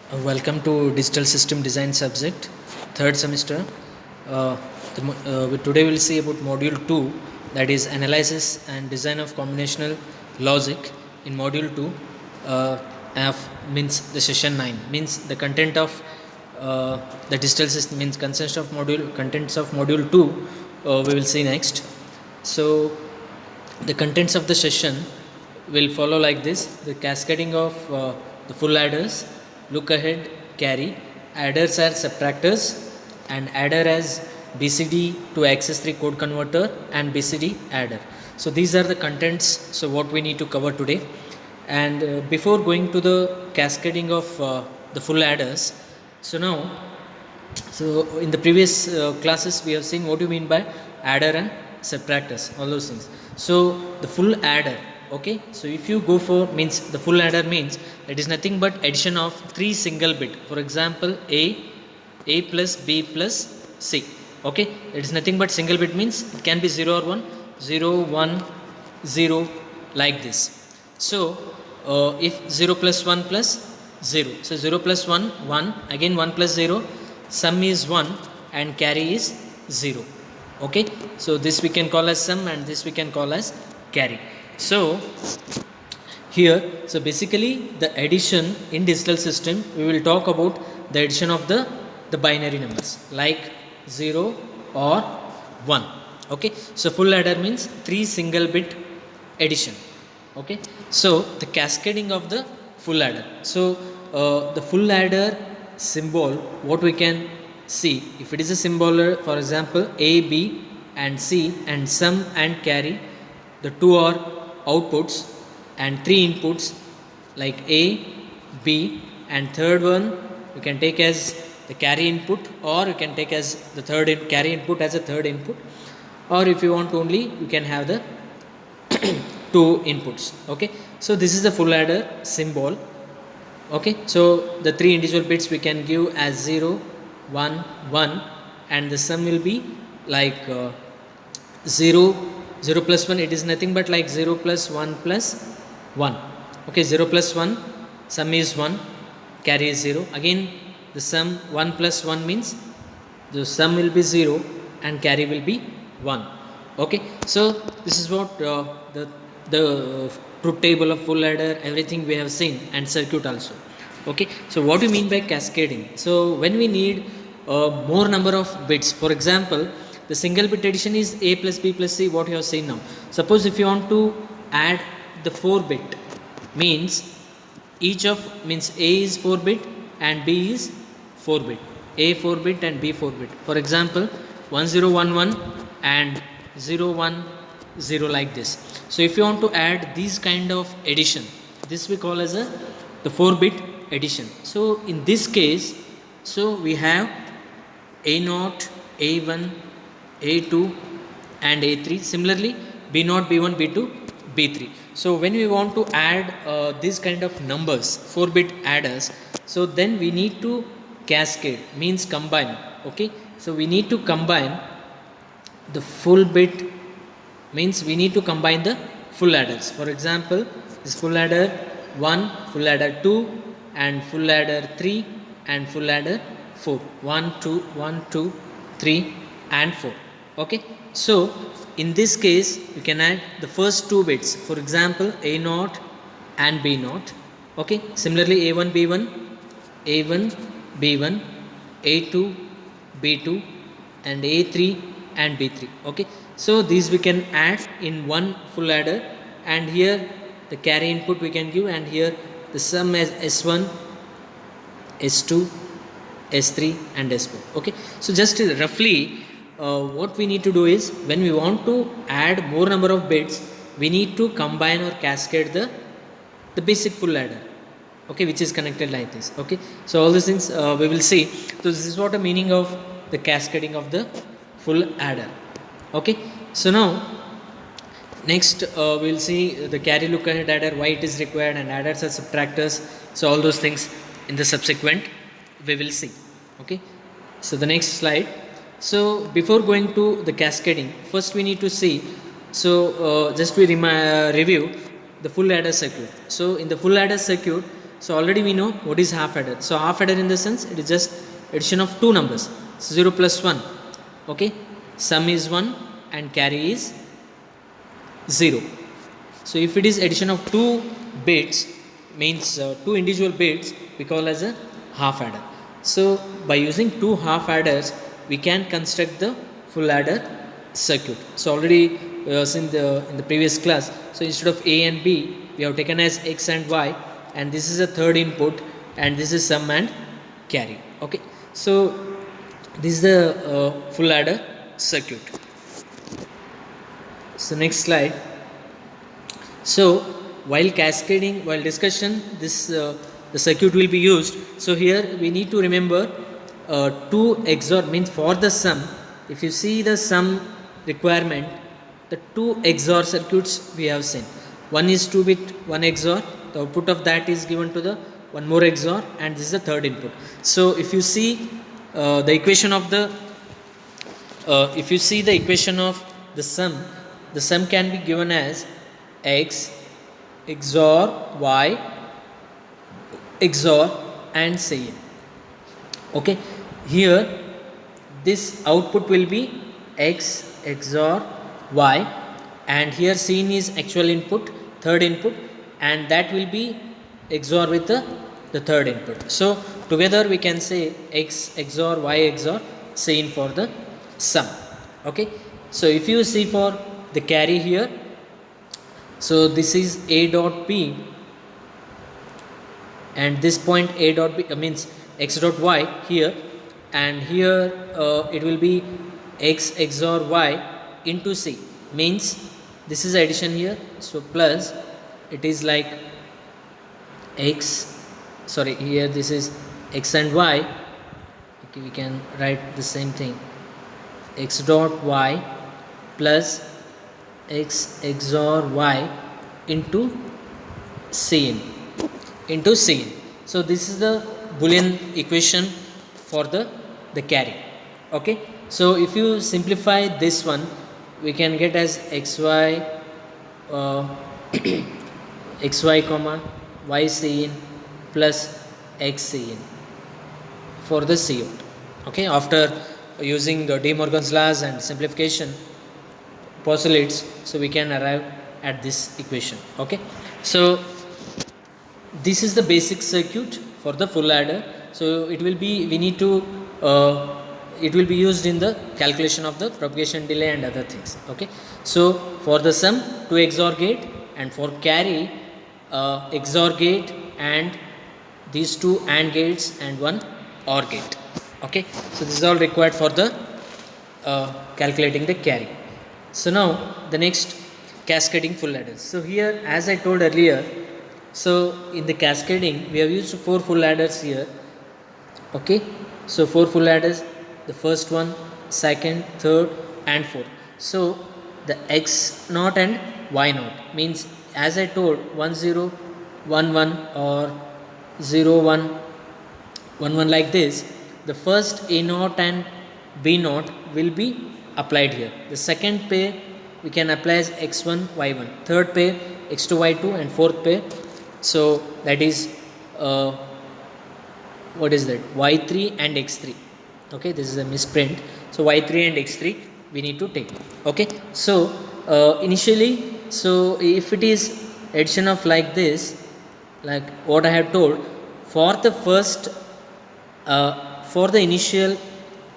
Welcome to Digital System Design subject, third semester. Today we'll see about module 2, that is analysis and design of combinational logic. In module 2, means the session 9 means the content of the digital system means contents of module 2 we will see next. So the contents of the session will follow like this: the cascading of the full adders, look ahead, carry, adders are subtractors, and adder as BCD to access3 code converter and BCD adder. So these are the contents, so what we need to cover today. And before going to the cascading of the full adders, so in the previous classes we have seen what you mean by adder and subtractors, all those things. So the full adder, okay, so if you go for means the full adder means it is nothing but addition of 3 single bit. For example, a plus b plus c, okay, it is nothing but single bit, means it can be 0 or 1, 0 1 0 like this. So if 0 plus 1 plus 0, so 0 plus 1 1, again 1 plus 0, sum is 1 and carry is 0, okay. So this we can call as sum and this we can call as carry. So here, so basically the addition in digital system, we will talk about the addition of the binary numbers like 0 or 1, okay. So full adder means 3 single bit addition, okay. So the cascading of the full adder, so the full adder symbol, what we can see, if it is a symbol, for example a, b and c and sum and carry, the two are outputs and 3 inputs like a, b, and third one you can take as the carry input, or you can take as the carry input as a third input, or if you want only you can have the 2 inputs, okay. So this is the full adder symbol, okay. So the 3 individual bits we can give as 0 1 1, and the sum will be like 0 0 plus 1, it is nothing but like 0 plus 1 plus 1, okay. 0 plus 1, sum is 1, carry is 0, again the sum 1 plus 1 means the sum will be 0 and carry will be 1, okay. So this is what the truth table of full adder, everything we have seen, and circuit also, okay. So what do you mean by cascading? So when we need more number of bits, for example the single bit addition is a plus b plus c, what you have seen now. Suppose if you want to add the 4 bit, means each of means a is 4 bit and b is 4 bit, a 4 bit and b 4 bit. For example 1011 and 010 like this. So if you want to add these kind of addition, this we call as the 4 bit addition. So in this case, so we have a0, a1, a2 and a3, similarly b0, b1, b2, b3. So when we want to add these kind of numbers, 4 bit adders, so then we need to cascade, means combine, okay. So we need to combine the full bit, means we need to combine the full adders. For example, this full adder 1, full adder 2 and full adder 3 and full adder 4, 1 2 1 2 3 and 4, okay. So in this case you can add the first 2 bits, for example a0 and b0, okay. Similarly a1 b1, a1 b1, a2 b2 and a3 and b3, okay. So these we can add in one full adder, and here the carry input we can give, and here the sum as s1, s2, s3 and s4, okay. So just roughly what we need to do is, when we want to add more number of bits, we need to combine or cascade the basic full adder, okay, which is connected like this, okay. So all these things we will see. So this is what the meaning of the cascading of the full adder, okay. So now next we will see the carry, look ahead adder, why it is required, and adders are subtractors. So all those things in the subsequent we will see, okay. So the next slide. So before going to the cascading, first we need to see, so just we review the full adder circuit. So in the full adder circuit So already we know what is half adder. So half adder in the sense it is just addition of two numbers, 0 plus 1. Okay, sum is 1 and carry is 0. So if it is addition of two bits, means two individual bits, we call as a half adder. So by using two half adders we can construct the full adder circuit. So already in the previous class, so instead of A and B we have taken as X and Y, and this is a third input, and this is sum and carry. Okay, so this is the full adder circuit. So next slide. So while cascading, while discussion, this the circuit will be used. So here we need to remember 2 XOR means for the sum. If you see the sum requirement, the 2 XOR circuits we have seen. One is 2-bit, one XOR. The output of that is given to the one more XOR, and this is the third input. So if you see the equation of the the sum can be given as X XOR Y XOR and say in. Okay, here this output will be X XOR Y, and here Cin is actual input, third input, and that will be XOR with the third input. So together we can say X XOR Y XOR Cin for the sum. Okay, so if you see for the carry here, so this is A dot P, and this point A dot B means X dot Y here, and here it will be X XOR Y into C, means this is addition here, so plus it is like X, sorry, here this is X and Y. Okay, we can write the same thing, X dot Y plus X XOR Y into Cin. So this is the Boolean equation for the carry. Okay, so if you simplify this one, we can get as xy xy comma y Cin plus x Cin for the Cout. Okay, after using De Morgan's laws and simplification postulates, so we can arrive at this equation. Okay, so this is the basic circuit for the full adder. So it will be, we need to it will be used in the calculation of the propagation delay and other things. Okay, so for the sum 2 XOR gate, and for carry XOR gate and these two AND gates and one OR gate. Okay, so this is all required for the calculating the carry. So now the next, cascading full adders. So here, as I told earlier, so in the cascading we have used 4 full adders here. Okay, so 4 full adders, the first one, second, third and fourth. So the X naught and Y naught means, as I told, 1 0 1 1 or 0 1 1 1 like this, the first A naught and B naught will be applied here. The second pair we can apply as x1 y1, third pair x2 y2, and fourth pair, so that is what is that, y3 and x3. Okay, this is a misprint, so y3 and x3 we need to take. Okay, so initially, so if it is addition of like this, like what I have told, for the first for the initial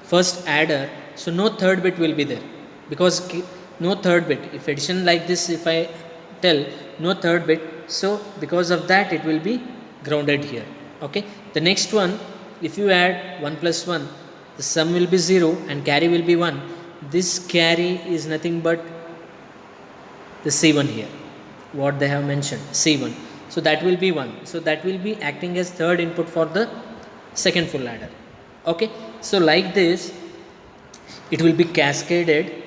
first adder, so no third bit will be there, because no third bit, if addition like this, if I tell no third bit, so because of that it will be grounded here. Okay, the next one, if you add 1 plus 1, the sum will be 0 and carry will be 1. This carry is nothing but the C1 here, what they have mentioned, C1, so that will be 1, so that will be acting as third input for the second full adder. Okay, so like this it will be cascaded.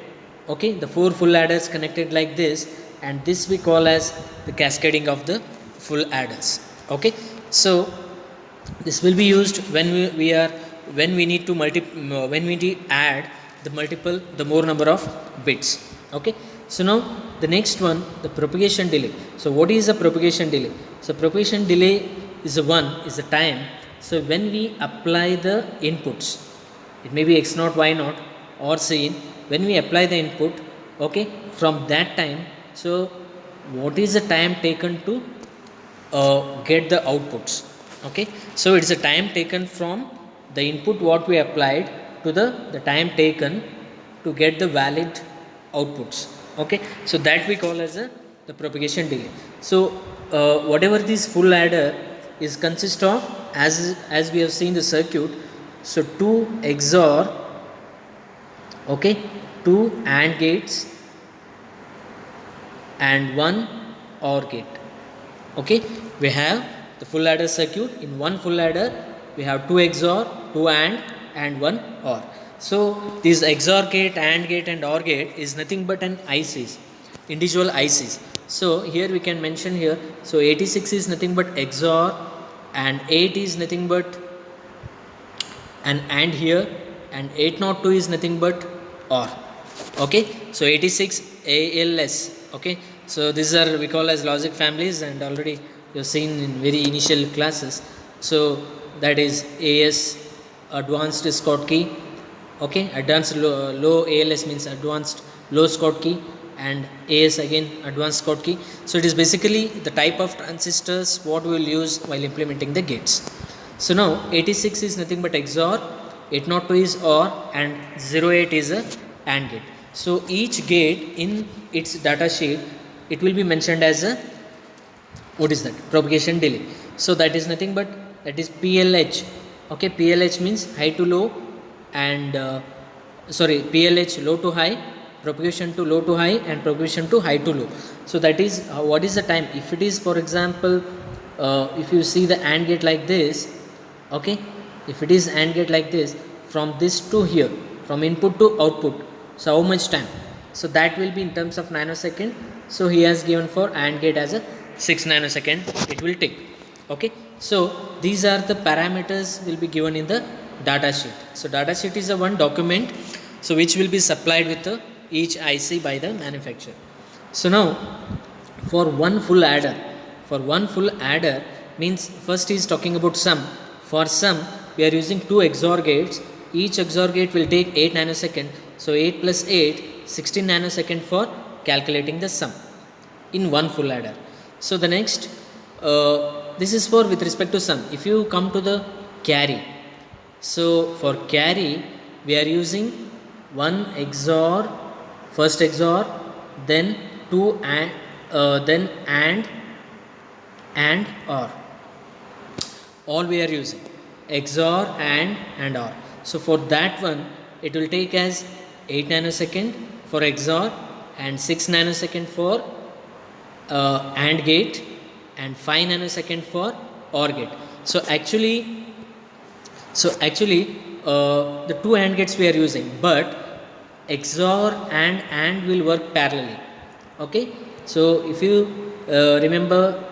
Okay, the 4 full adders connected like this, and this we call as the cascading of the full adders. Okay, so this will be used when we need to add the more number of bits. Okay, so now the next one, the propagation delay. So what is the propagation delay? So propagation delay is the 1 is the time. So when we apply the inputs, it may be x naught, y naught or sin, when we apply the input, okay, from that time, so what is the time taken to get the outputs? Okay, so it's a time taken from the input what we applied to the time taken to get the valid outputs. Okay, so that we call as the propagation delay. So whatever this full adder is consist of, as we have seen the circuit, so 2 XOR, okay, 2 AND gates and 1 OR gate. Okay, we have the full adder circuit. In one full adder we have 2 XOR, 2 AND and 1 OR. So this XOR gate, AND gate and OR gate is nothing but an ICs, individual ICs. So here we can mention here, so 86 is nothing but XOR and 8 is nothing but an AND here, and 802 is nothing but OR. Okay, so 86 ALS. Okay, so these are we call as logic families, and already you have seen in very initial classes. So that is AS, advanced Schottky. Okay, advanced low ALS means advanced low Schottky, and AS again advanced Schottky. So it is basically the type of transistors what we will use while implementing the gates. So now 86 is nothing but XOR, 802 is OR, and 08 is a AND gate. So each gate in its data sheet, it will be mentioned as a, what is that, propagation delay. So that is nothing but, that is PLH. Okay, PLH means high to low, and PLH low to high, propagation to low to high, and propagation to high to low. So that is what is the time. If it is, for example, if you see the AND gate like this, okay, if it is AND gate like this, from this to here, from input to output, so how much time? So that will be in terms of nanosecond. So he has given for AND gate as a 6 nanosecond it will take. Okay, so these are the parameters will be given in the data sheet. So data sheet is a one document, so which will be supplied with each IC by the manufacturer. So now for one full adder, means first is talking about sum. For sum we are using 2 XOR gates. Each XOR gate will take 8 nanosecond. So 8 plus 8, 16 nanosecond for calculating the sum in one full adder. So the next, this is for with respect to sum. If you come to the carry, so for carry we are using 1 XOR, first XOR, then 2 then and OR. All we are using XOR and OR. So for that one it will take as 8 nanosecond for XOR and 6 nanosecond for AND gate and 5 nanosecond for OR gate. So actually the two AND gates we are using, but XOR and AND will work parallelly. Okay, so if you remember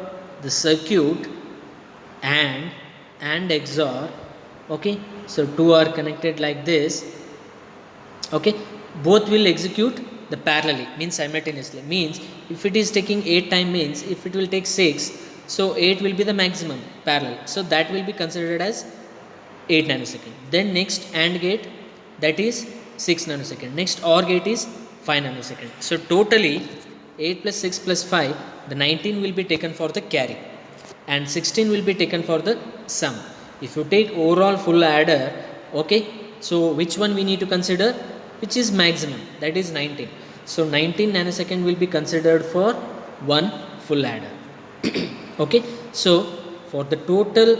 the circuit and XOR, okay, so two are connected like this. Okay, both will execute the parallelly, means simultaneously. Means if it is taking 8 time, means if it will take 6, so 8 will be the maximum parallel, so that will be considered as 8 nanosecond. Then next AND gate, that is 6 nanosecond. Next OR gate is 5 nanosecond. So totally 8 plus 6 plus 5, the 19 will be taken for the carry and 16 will be taken for the sum. If you take overall full adder, okay, so which one we need to consider, which is maximum, that is 19. So 19 nanosecond will be considered for one full adder. Okay, so for the total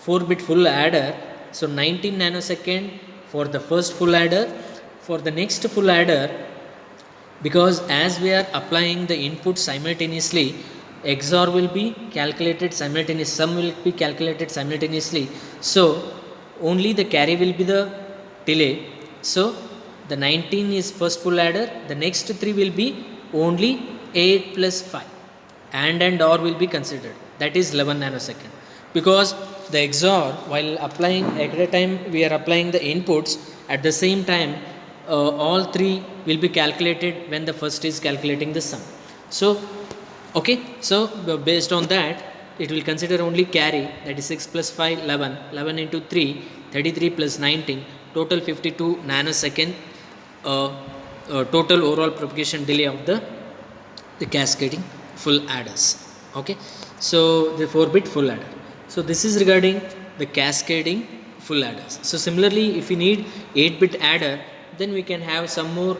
4-bit full adder, so 19 nanosecond for the first full adder. For the next full adder, because as we are applying the input simultaneously, XOR will be calculated simultaneously, sum will be calculated simultaneously, so only the carry will be the delay. So the 19 is first full adder, the next 3 will be only 8 plus 5, and OR will be considered, that is 11 nanosecond. Because the XOR, while applying at a time we are applying the inputs, at the same time all 3 will be calculated when the first is calculating the sum. So okay, so based on that it will consider only carry, that is 6 plus 5 11, 11 into 3 33 plus 19, total 52 nanosecond total overall propagation delay of the cascading full adders. Okay, so the 4-bit full adder. So this is regarding the cascading full adders. So similarly, if we need 8-bit adder, then we can have some more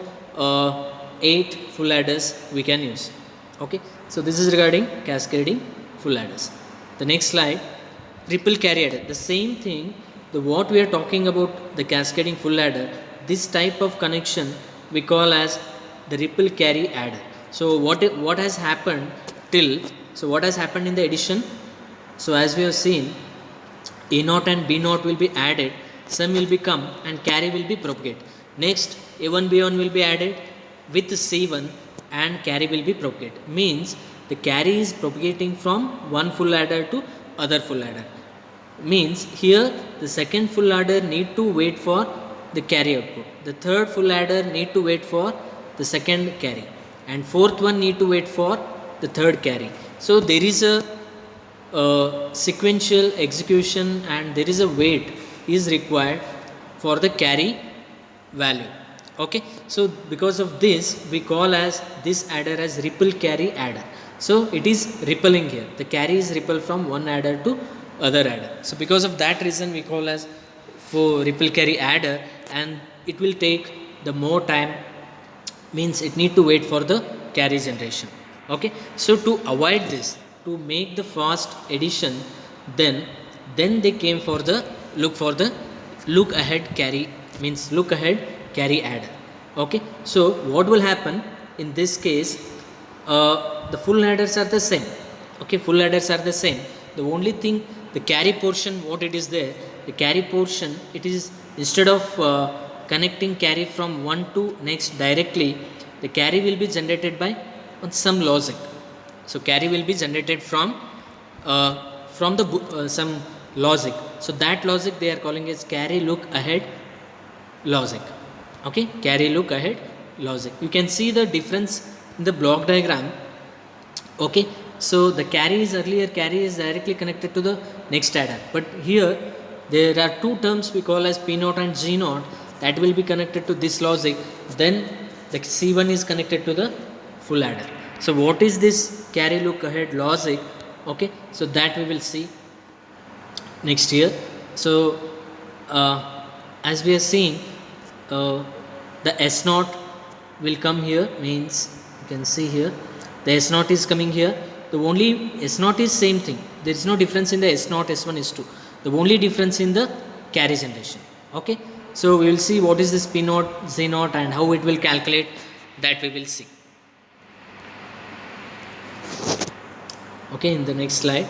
8 full adders we can use. Okay, so this is regarding cascading full adders. The next slide, ripple carry adder. The same thing, the what we are talking about, the cascading full adder, this type of connection we call as the ripple carry adder. So what has happened till, so what has happened in the addition? So as we have seen, A naught and B naught will be added, sum will become and carry will be propagate. Next, A1 B1 will be added with C1 and carry will be propagate. Means the carry is propagating from one full adder to other full adder. Means here the second full adder need to wait for the carry output. The third full adder need to wait for the second carry, and fourth one need to wait for the third carry. So there is a sequential execution and there is a wait is required for the carry value. Okay, so because of this we call as this adder as ripple carry adder. So it is rippling here, the carry is ripple from one adder to other adder. So because of that reason we call as for ripple carry adder, and it will take the more time, means it need to wait for the carry generation. Okay, so to avoid this, to make the fast addition, then they came for the look ahead carry, means look ahead carry adder. Okay, so what will happen in this case, the full adders are the same. Okay, full adders are the same. The only thing, the carry portion, what it is there, the carry portion, it is instead of connecting carry from one to next directly, the carry will be generated by some logic. So carry will be generated from the some logic. So that logic they are calling as carry look ahead logic. Okay, carry look ahead logic. You can see the difference in the block diagram. Okay, so the carry is earlier, carry is directly connected to the next adder, but here there are two terms we call as P naught and G naught, that will be connected to this logic. Then the C1 is connected to the full adder. So what is this carry look ahead logic? Okay, so that we will see next year. So as we are seeing, the S naught will come here, means you can see here the S naught is coming here. The only S naught is same thing, there is no difference in the S naught, S1, S2. The only difference in the carry generation. Okay, so we will see what is this P naught, Z naught, and how it will calculate, that we will see. Okay, in the next slide.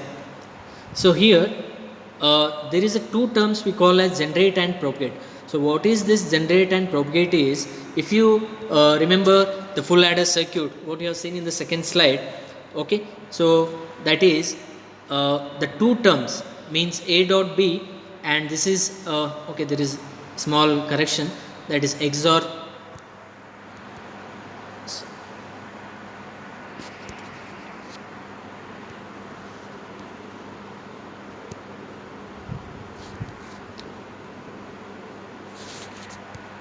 So here there is a two terms we call as generate and propagate. So what is this generate and propagate is, if you remember the full adder circuit, what you have seen in the second slide. Okay, so that is the two terms, means A dot B, and this is okay, there is small correction, that is XOR.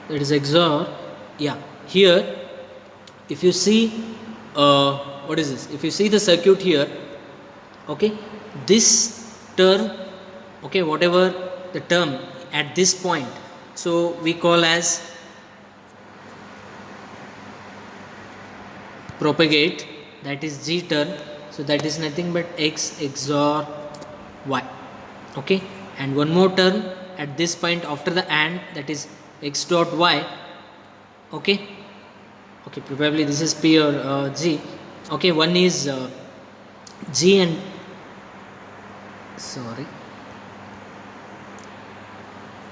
That is XOR. Yeah, here if you see what is this, if you see the circuit here, okay, this term, okay, whatever the term at this point, so we call as propagate, that is G term. So that is nothing but X XOR Y. Okay, and one more term at this point after the AND, that is X dot Y. Okay, okay, probably this is P or G. Okay, one is G and sorry.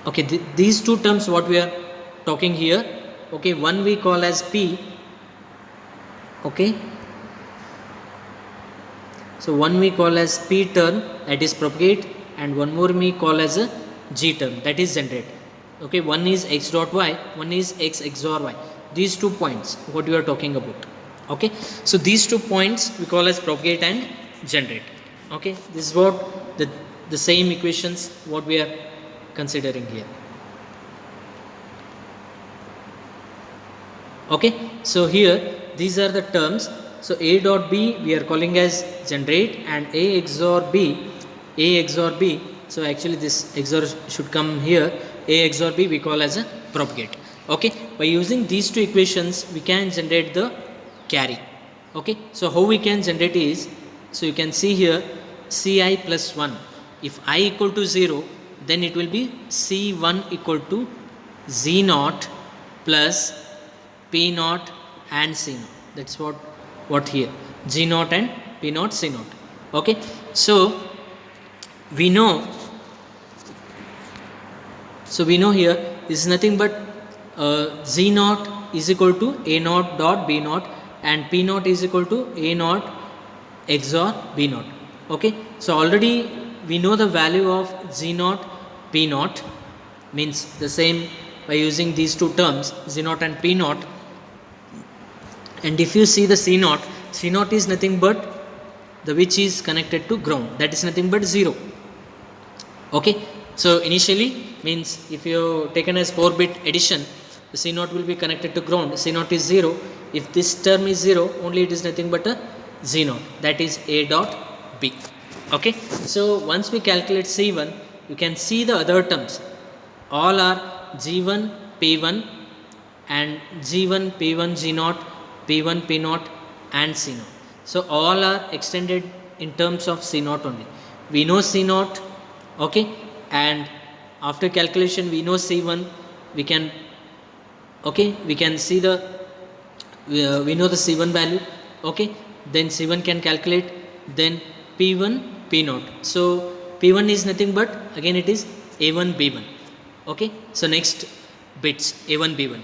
Okay, these two terms what we are talking here. Okay, one we call as P. Okay, so one we call as P term, that is propagate, and one more we call as a G term, that is generate. Okay, one is X dot Y, one is X XOR Y. These 2 points what we are talking about. Okay, so these 2 points we call as propagate and generate. Okay, this is what the same equations what we are considering here. Okay, so here these are the terms. So a dot b we are calling as generate, and a XOR b, so actually this XOR should come here, a XOR b we call as a propagate. Okay, by using these two equations we can generate the carry. Okay, so how we can generate is, so you can see here Ci plus 1, if I equal to 0 then it will be C1 equal to Z naught plus P naught and C naught. That's what here, G naught and P naught C naught. Okay, so we know here this is nothing but Z naught is equal to A naught dot B naught, and P naught is equal to A naught XOR B naught. Okay, so already we know the value of Z naught P naught, means the same by using these two terms Z naught and P naught. And if you see the C naught is nothing but the which is connected to ground, that is nothing but 0. Okay, so initially means if you taken as 4-bit addition, the C naught will be connected to ground, C naught is 0. If this term is 0, only it is nothing but a Z naught, that is A dot B. Okay, so once we calculate C1, you can see the other terms all are G1 P1 and G1 P1 G naught, P1 P naught and C naught. So all are extended in terms of C naught only. We know C naught, okay, and after calculation we know C1, we can see the we know the C1 value. Okay, then C1 can calculate, then P1 P naught. So P1 is nothing but again it is A1 B1. Okay, so next bits A1 B1.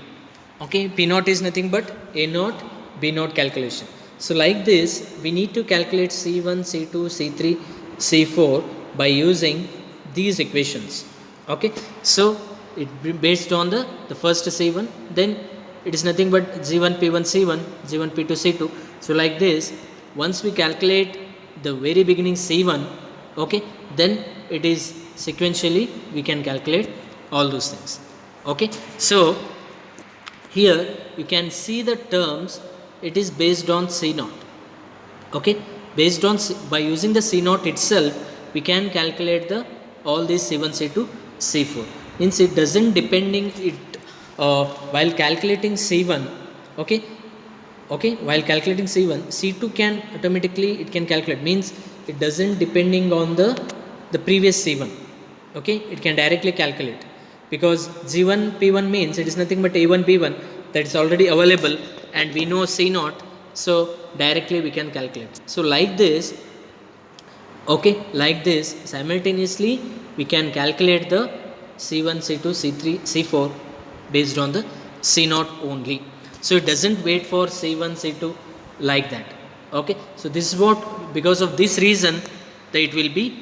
Okay, P naught is nothing but A naught B naught calculation. So like this we need to calculate C1 C2 C3 C4 by using these equations. Okay, so it based on the first C1, then it is nothing but G1 P1 C1, G1 P2 C2. So like this, once we calculate the very beginning C1, okay, then it is sequentially we can calculate all those things. Okay, so here you can see the terms, it is based on C naught. Okay, based on by using the C naught itself we can calculate the all these C1 C2 C4, means it doesn't depending it while calculating C1. Okay, while calculating C1, C2 can automatically it can calculate, means it doesn't depending on the previous C1. Okay, it can directly calculate because G1 P1 means it is nothing but A1 B1 that is already available, and we know C naught, so directly we can calculate. So like this, okay, like this simultaneously we can calculate the C1 C2 C3 C4 based on the C naught only. So it doesn't wait for C1 C2 like that. Okay, so this is what, because of this reason that it will be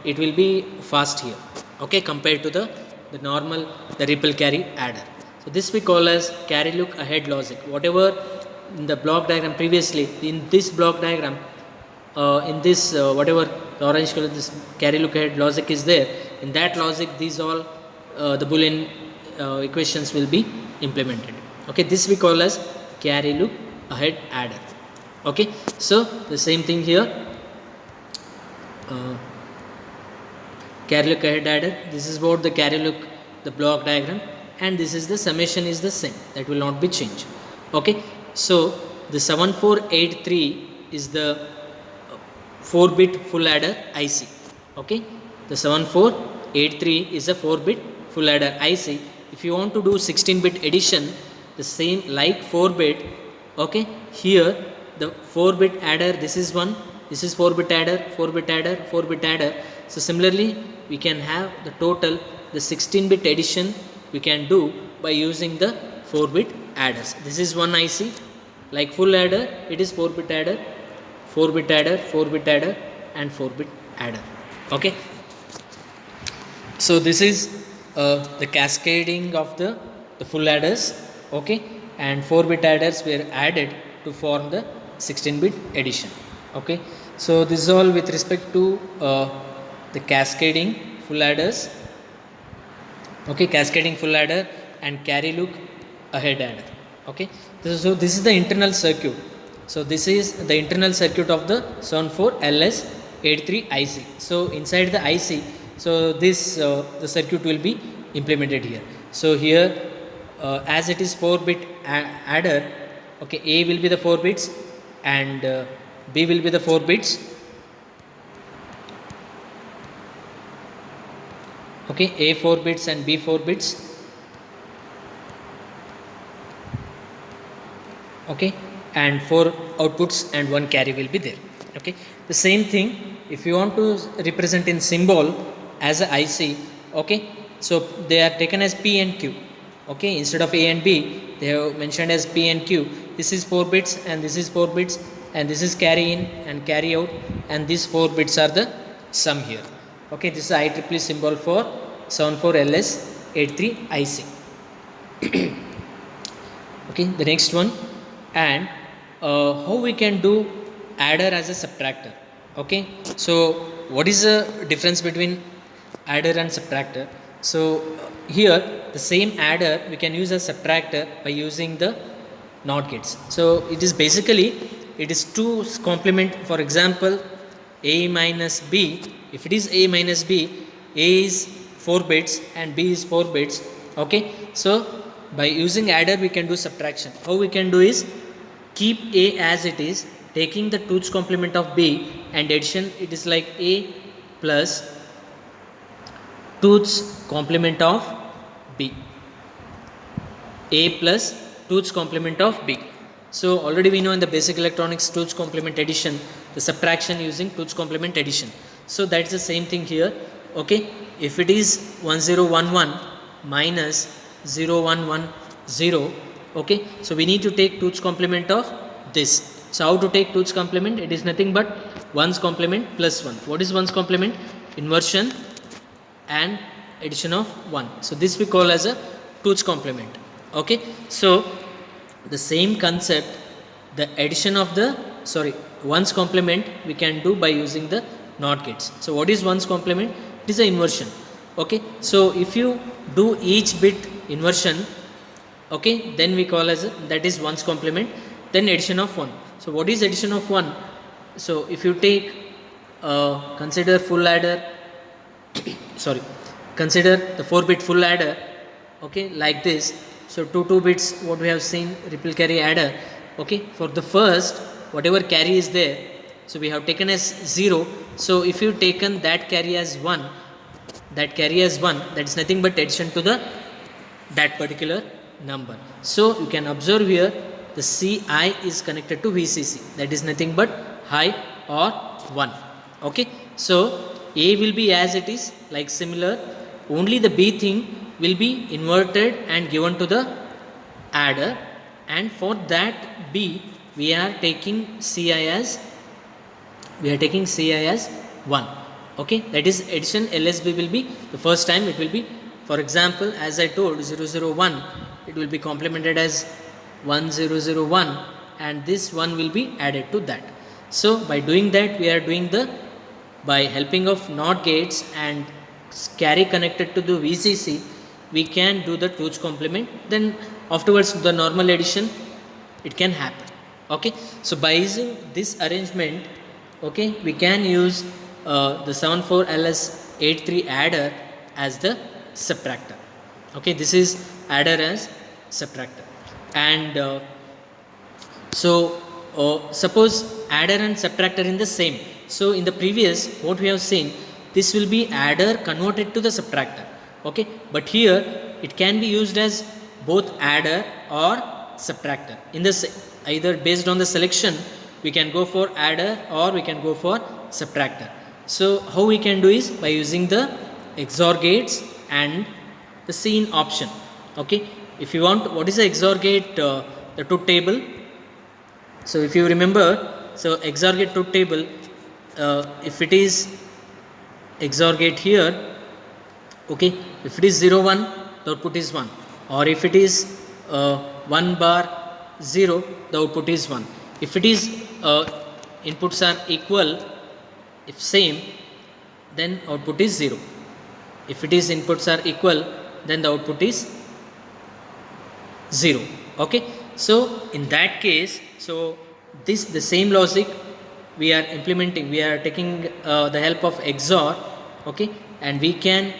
it will be fast here, okay, compared to the normal ripple carry adder. So this we call as carry look ahead logic. Whatever in the block diagram previously, in this block diagram, in this whatever the orange color, this carry look ahead logic is there, in that logic these all the Boolean equations will be implemented. Okay, this we call as carry look ahead adder. Okay, so the same thing here, carry look ahead adder, this is what the carry look, the block diagram, and this is the summation is the same, that will not be changed. Okay, so the 7483 is the 4-bit full adder IC. Okay, the 7483 is a 4-bit full adder IC. If you want to do 16-bit addition, the same like 4-bit, okay, here the 4-bit adder, this is one, this is 4-bit adder, 4-bit adder, 4-bit adder. So similarly we can have the total, the 16-bit addition we can do by using the 4-bit adders. This is one IC, like full adder it is 4-bit adder, 4-bit adder, 4-bit adder and 4-bit adder. Okay, so this is the cascading of the full adders. Okay, and 4-bit adders were added to form the 16-bit addition. Okay, So this is all with respect to the cascading full adders. Okay, cascading full adder and carry look ahead adder. Okay, so this is the internal circuit. So this is the internal circuit of the 74LS83 IC. So inside the IC, so this the circuit will be implemented here. So here as it is 4-bit adder, okay, A will be the 4 bits and B will be the 4 bits. Okay, A 4 bits and B 4 bits. Okay, and 4 outputs and 1 carry will be there. Okay, the same thing if you want to represent in symbol as a IC. Okay, so they are taken as P and Q. Okay, instead of A and B they have mentioned as P and Q. This is 4 bits and this is 4 bits and this is carry in and carry out, and these 4 bits are the sum here. Okay, this is IEEE symbol for 74LS83 IC. Okay, the next one, and how we can do adder as a subtractor. Okay, so what is the difference between adder and subtractor? So here the same adder we can use as subtractor by using the NOT gates. So it is basically, it is 2's complement. For example, A minus B, if it is A minus B, A is 4 bits and B is 4 bits. Okay, so by using adder we can do subtraction. How we can do is keep A as it is, taking the 2's complement of B, and addition, it is like A plus 2's complement of B. A plus 2's complement of B. So already we know in the basic electronics 2's complement addition, the subtraction using 2's complement addition. So that's the same thing here. Okay, if it is 1011 minus 0110, okay, so we need to take 2's complement of this. So how to take 2's complement? It is nothing but 1's complement plus 1. What is 1's complement? Inversion and addition of 1. So this we call as a 2's complement. Okay, so the same concept, the addition of the 1's complement we can do by using the NOT gates. So what is 1's complement? It is an inversion. Okay, so if you do each bit inversion, okay, then we call as that is 1's complement. Then addition of 1. So what is addition of 1? So if you take consider full adder consider the 4-bit full adder, okay, like this. So 2 bits, what we have seen, ripple carry adder. Okay, for the first whatever carry is there, so we have taken as 0. So if you taken that carry as 1, that is nothing but addition to the that particular number. So you can observe here the Ci is connected to Vcc, that is nothing but high or 1. Okay, so A will be as it is, like similar, only the B thing will be inverted and given to the adder, and for that B we are taking Ci as 1. Okay, that is addition. LSB will be the first time it will be, for example, as I told 001, it will be complemented as 1001 and this one will be added to that. So by doing that we are doing by helping of NOT gates and carry connected to the VCC, we can do the 2's complement. Then afterwards the normal addition it can happen. Okay, so by using this arrangement, okay, we can use the 74LS83 adder as the subtractor. Okay, this is adder as subtractor. And suppose adder and subtractor in the same. So in the previous what we have seen, this will be adder converted to the subtractor. Okay, but here it can be used as both adder or subtractor. In this, either based on the selection we can go for adder or we can go for subtractor. So how we can do is by using the XOR gates and the scene option. Okay, if you want, what is the XOR gate? The truth table. So if you remember, so XOR gate truth table, if it is XOR gate here, okay, if it is 0 1, the output is 1, or if it is 1 bar 0, the output is 1. If it is inputs are equal, if same, then output is 0. If it is inputs are equal, then the output is 0. Okay, so in that case, so this the same logic we are implementing, we are taking the help of XOR. Okay, and we can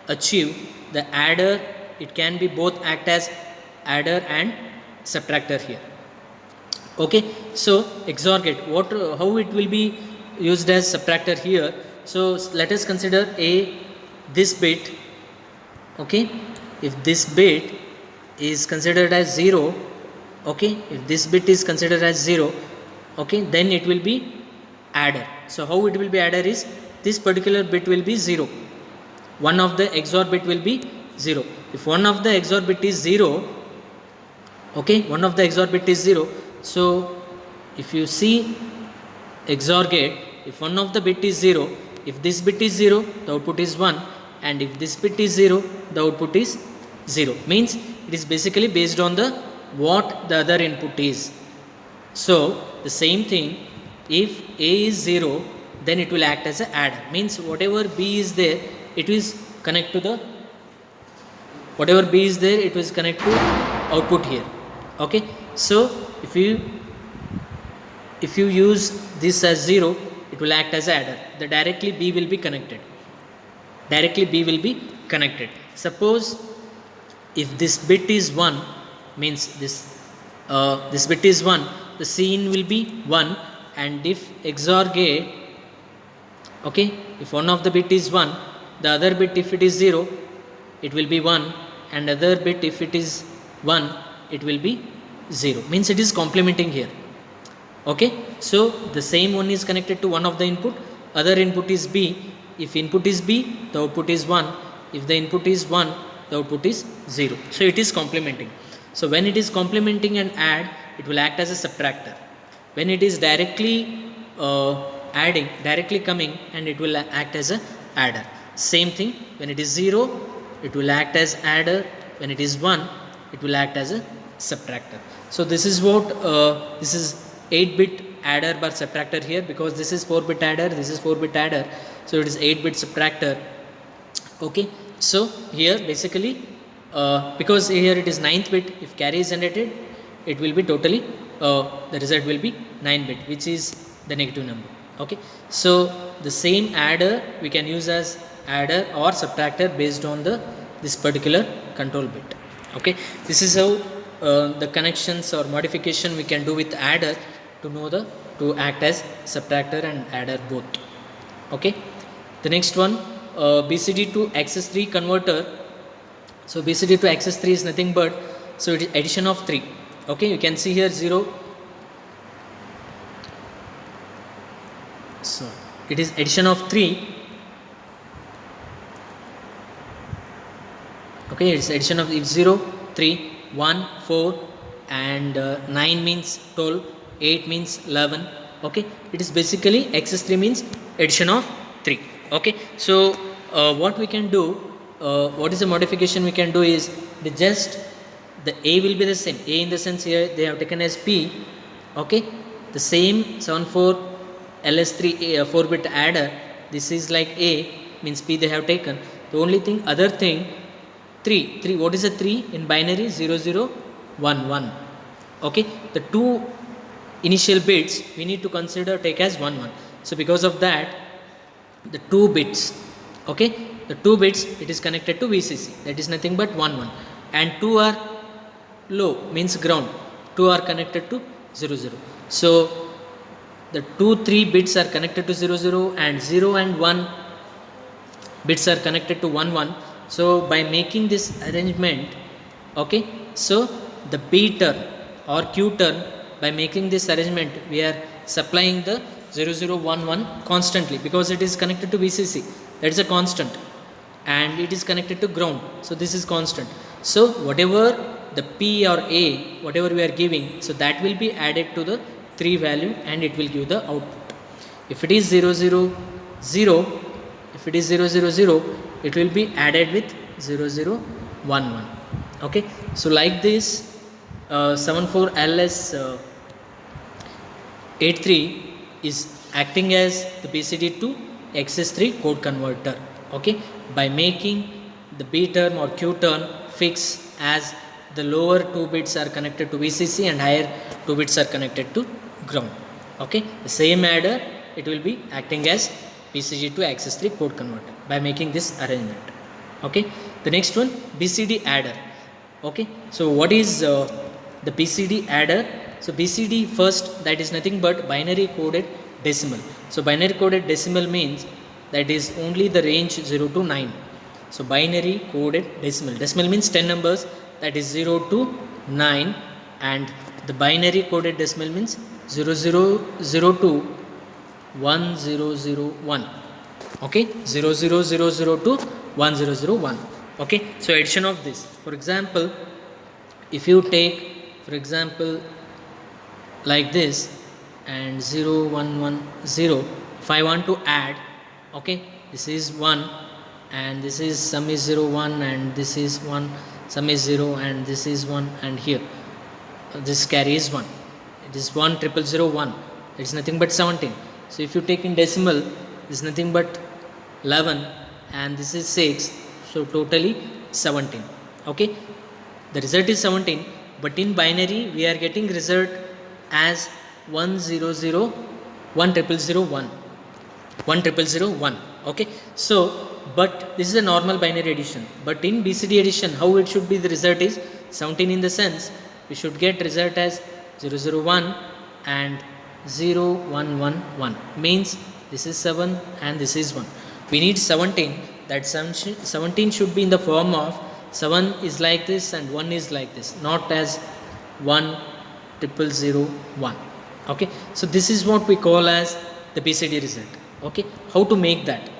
achieve the adder. It can be both act as adder and subtractor here. Okay, so XOR gate, what how it will be used as subtractor here. So let us consider this bit. Okay, if this bit is considered as 0, okay, if this bit is considered as 0, okay, then it will be adder. So how it will be adder is, this particular bit will be 0, one of the XOR bit will be 0. If one of the XOR bit is 0, okay, one of the XOR bit is 0, so if you see XOR gate, if one of the bit is 0, if this bit is 0, the output is 1, and if this bit is 0, the output is 0. Means it is basically based on the what the other input is. So the same thing, if A is 0, then it will act as an adder. Means whatever B is there, it will connect to the whatever B is there, it will connect to output here. Okay, so if you use this as 0, it will act as adder. The directly B will be connected. Directly B will be connected. Suppose if this bit is 1, means this bit is 1, the Cin will be 1, and if XOR gate, okay, if one of the bit is 1, the other bit if it is 0, it will be 1, and other bit if it is 1, it will be 0. Means it is complementing here. Okay, so the same one is connected to one of the input, other input is B. If input is B, the output is 1. If the input is 1, the output is 0. So it is complementing. So when it is complementing and add, it will act as a subtractor. When it is directly adding, directly coming, and it will act as a adder. Same thing, when it is 0, it will act as adder. When it is 1, it will act as a subtractor. So this is what this is 8-bit adder bar subtractor here, because this is 4-bit adder, this is 4-bit adder, so it is 8-bit subtractor. Okay, so here basically because here it is 9th bit, if carry is generated, it will be totally the result will be 9-bit, which is the negative number. Okay, so the same adder we can use as adder or subtractor based on this particular control bit. Okay, this is how the connections or modification we can do with adder to act as subtractor and adder both. Okay, the next one, BCD to access 3 converter. So BCD to access 3 is nothing but, so it is addition of 3. Okay, you can see here 0. So it is addition of 3. Okay, it's addition of 0, 3, 1, 4, and 9 means 12, 8 means 11. Okay, it is basically access 3 means addition of 3. Okay, so what we can do, what is the modification we can do is, the A will be the same. A in the sense here they have taken as P. Okay, the same 74 LS3 4-bit adder, this is like A, means P they have taken. The only thing, other thing, 3, what is a 3 in binary? 0, 0, 1, 1. Okay, the 2 initial bits we need to consider take as 1, 1. So because of that, the 2 bits, okay, the 2 bits, it is connected to VCC, that is nothing but 1, 1, and 2 are low, means ground, 2 are connected to 0, 0. So the 2, 3 bits are connected to 0, 0, and 0 and 1 bits are connected to 1, 1. So by making this arrangement, okay, so the B turn or Q turn, by making this arrangement, we are supplying the 0, 0, 1, 1 constantly, because it is connected to VCC, that is a constant, and it is connected to ground, so this is constant. So whatever the P or A, whatever we are giving, so that will be added to the 3 value and it will give the output. If it is 0, 0, 0, if it is 0, 0, 0, it will be added with 0, 0, 1, 1. Okay, so like this 74 LS 83, is acting as the BCD to XS3 code converter, okay, by making the B term or Q term fixed as the lower 2 bits are connected to VCC and higher 2 bits are connected to ground, okay. The same adder, it will be acting as BCD to XS3 code converter by making this arrangement, okay. The next one, BCD adder, okay. So what is the BCD adder? So BCD first, that is nothing but binary coded decimal. So binary coded decimal means that is only the range 0 to 9. So binary coded decimal, decimal means 10 numbers, that is 0 to 9, and the binary coded decimal means 0000 to 1001, okay, 00000 to 1001, okay. So addition of this, for example, if you take for example like this and 0110, if I want to add, okay, this is 1 and this is sum is 01 and this is 1, sum is 0 and this is 1, and here this carry is 1, it is 10001, it is nothing but 17. So if you take in decimal, it is nothing but 11 and this is 6, so totally 17, okay. The result is 17, but in binary we are getting result as 100 10001, 10001, okay. So but this is a normal binary addition, but in BCD addition how it should be, the result is 17, in the sense we should get result as 001 and 0111, means this is 7 and this is 1. We need 17, that 17 should be in the form of 7 is like this and 1 is like this, not as 10001, okay. So this is what we call as the BCD result, okay. How to make that?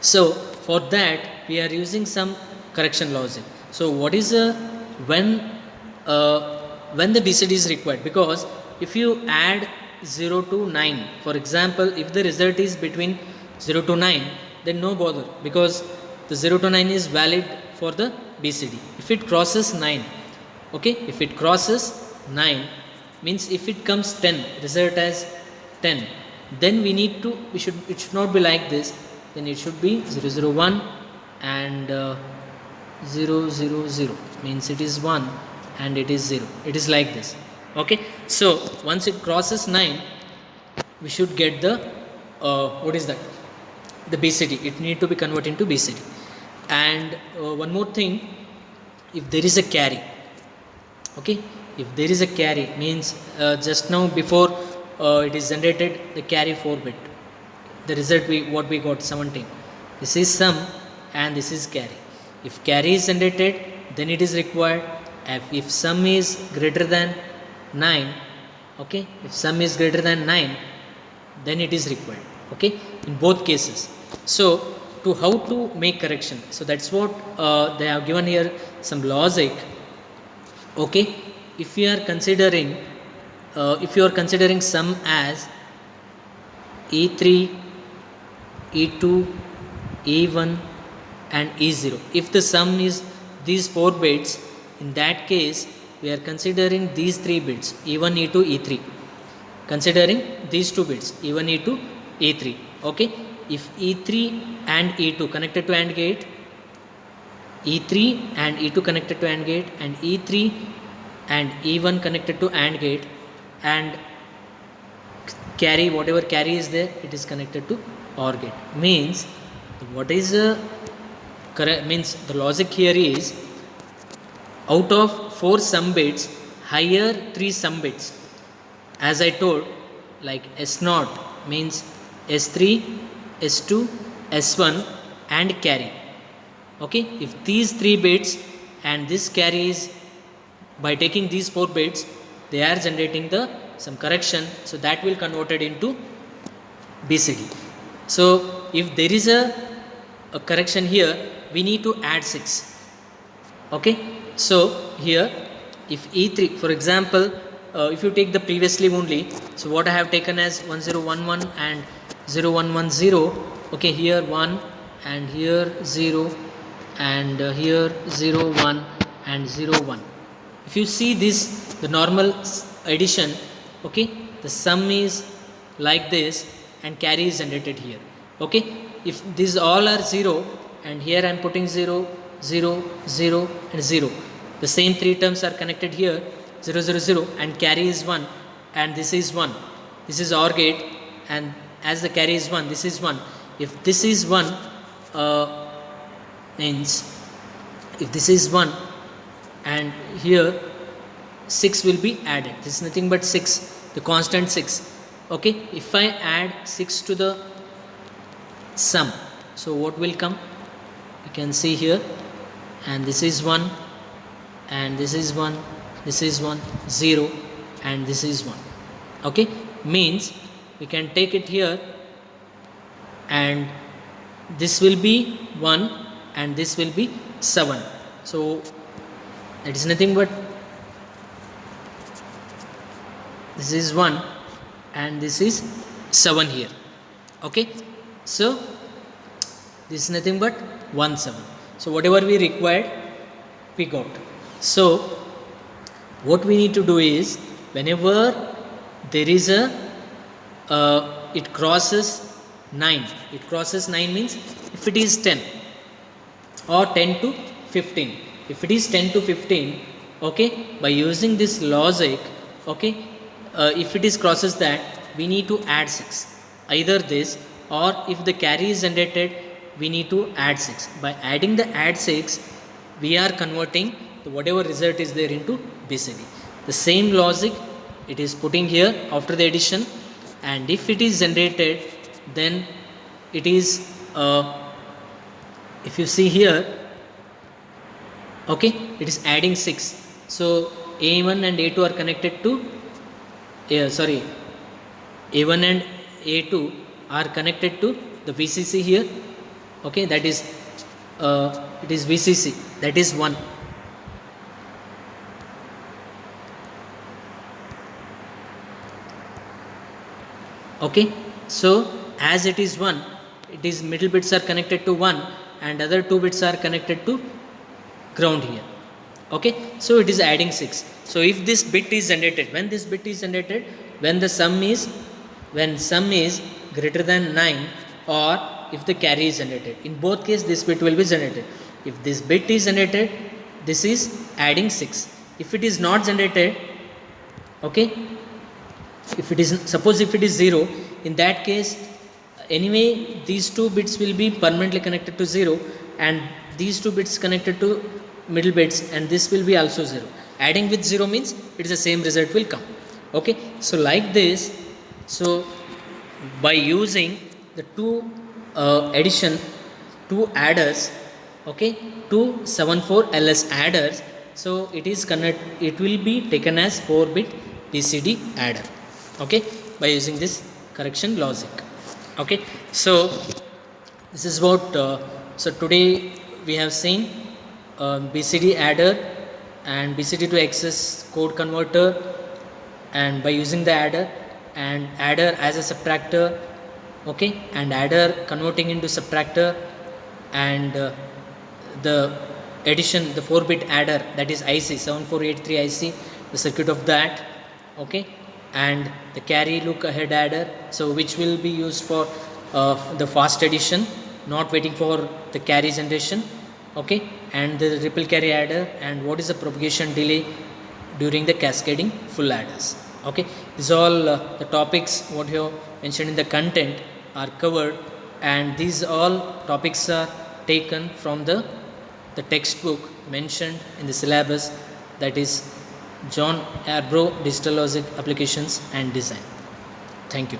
So for that we are using some correction logic. So what is when the BCD is required? Because if you add 0 to 9, for example, if the result is between 0 to 9, then no bother, because the 0 to 9 is valid for the BCD. If it crosses 9, okay, if it crosses 9, means if it comes 10, result as 10, then we need to, it should not be like this, then it should be 001 and 000, means it is 1 and it is 0, it is like this, okay. So once it crosses 9, we should get the what is that, the BCD, it need to be converted into BCD. And one more thing, if there is a carry, okay, if there is a carry, means just now before it is generated the carry 4 bit, the result what we got 17, this is sum and this is carry. If carry is generated, then it is required. If sum is greater than 9, okay, if sum is greater than 9, then it is required, okay, in both cases. So to how to make correction, so that's what they have given here some logic, okay. If you are considering sum as E3, E2, E1 and E0, if the sum is these 4 bits, in that case we are considering these 3 bits, E1, E2, E3, considering these 2 bits, E1, E2, E3, okay. If E3 and E2 connected to AND gate, E3 and E2 connected to AND gate, and E3 and E1 connected to AND gate, and carry, whatever carry is there, it is connected to OR gate, means what is means the logic here is, out of 4 sum bits, higher 3 sum bits, as I told, like S0 means S3, S2, S1 and carry, okay. If these 3 bits and this carry is, by taking these 4 bits, they are generating some correction, so that will convert it into BCD. So if there is a correction here, we need to add 6, okay. So here if E3, for example, if you take the previously only, so what I have taken as 1011 and 0110, okay, here 1 and here 0 and here 01 and 01. If you see this, the normal addition, okay, the sum is like this, and carry is generated here. Okay, if these all are 0 and here I am putting 0, 0, 0 and 0, the same three terms are connected here, 0, 0, 0, and carry is 1, and this is 1. This is OR gate, and as the carry is 1, this is 1. If this is 1, means if this is 1 and here 6 will be added. This is nothing but 6, the constant 6. Okay, if I add 6 to the sum, so what will come? You can see here, and this is 1, and this is 1, this is 1, 0, and this is 1. Okay, means we can take it here, and this will be 1 and this will be 7. So it is nothing but this is 1 and this is 7 here. Okay, so this is nothing but 1, 7. So whatever we required, we got. So what we need to do is, whenever there is a it crosses 9, it crosses 9 means if it is 10 or 10 to 15, if it is 10 to 15, okay, by using this logic, okay, if it is crosses that, we need to add 6, either this, or if the carry is generated, we need to add 6. By adding the add 6, we are converting the whatever result is there into BCD. The same logic it is putting here after the addition, and if it is generated, then it is if you see here, okay, it is adding 6. So A1 and A2 are connected to A1 and A2 are connected to the VCC here. Okay, that is it is VCC, that is 1. Okay, so as it is 1, it is middle bits are connected to 1 and other 2 bits are connected to ground here. Okay, so it is adding 6. So if this bit is generated, when this bit is generated, when sum is greater than 9, or if the carry is generated, in both cases this bit will be generated. If this bit is generated, this is adding 6. If it is not generated, okay, if it is, suppose if it is 0, in that case anyway these 2 bits will be permanently connected to 0, and these 2 bits connected to middle bits, and this will be also 0. Adding with 0 means it is the same result will come. Okay, so like this, so by using the addition, 2 adders, okay, 274 LS adders, so it will be taken as 4-bit BCD adder. Okay, by using this correction logic. Okay, so this is what so today we have seen BCD adder and BCD to access code converter, and by using the adder, and adder as a subtractor, okay, and adder converting into subtractor, and the addition, the 4-bit adder, that is IC 7483 IC, the circuit of that, okay, and the carry look ahead adder, so which will be used for the fast addition, not waiting for the carry generation, okay, and the ripple carry adder, and what is the propagation delay during the cascading full adders. Okay, these all the topics what you have mentioned in the content are covered, and these all topics are taken from the textbook mentioned in the syllabus, that is John Arbrough Digital Logic Applications and Design. Thank you.